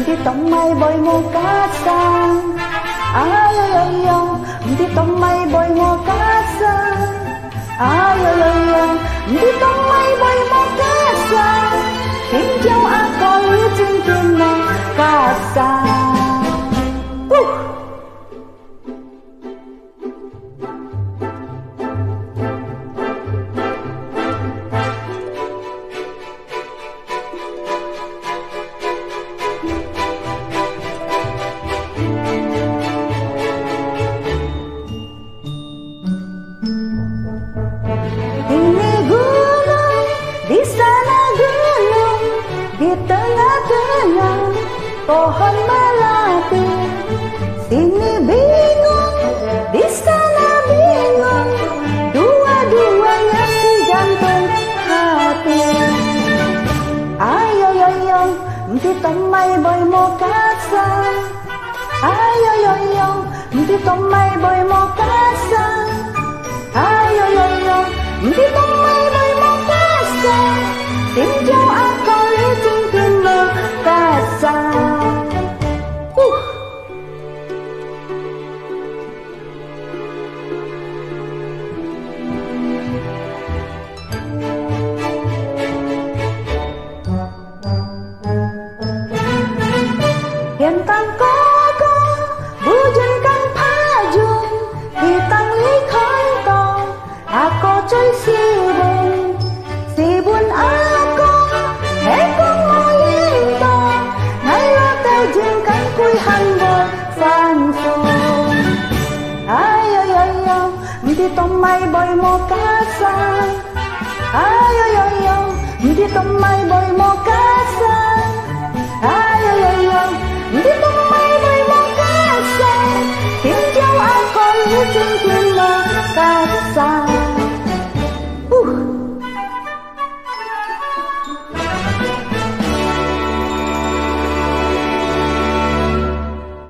đi tông mây bồi ngô cá sang ai ơi ơi ơi đi tông mây bồi ngô cá sang ai ơi ơi ơi đi tông mây bồi ngô cá sang kiếm châu a coi trên kim này cá sang di sana gunung, di tengah-tengah pohon melati. Sini bingung, di sana bingung, dua-duanya si jantung hati. Ayo yo yo, di tomai boy mo kasang. Ayo yo yo, di tomai boy mo kasang. Ayo yo yo, di tomai boy mo kasang. Tìm cho ai có lý trên kim mơ ca sang. Hiện tăng có bujunkan pajun hitang likhon to ako choy sibun ako hekong moyeng to ngay lo tay jingkan kui hanggo san sung ay ay ay ay di tomai boy mo kasang ay ay ay ay di tomai boy mo kasang ay ay ay ay di tomai boy mo kasang tìm châu ako như trên kim mo kasang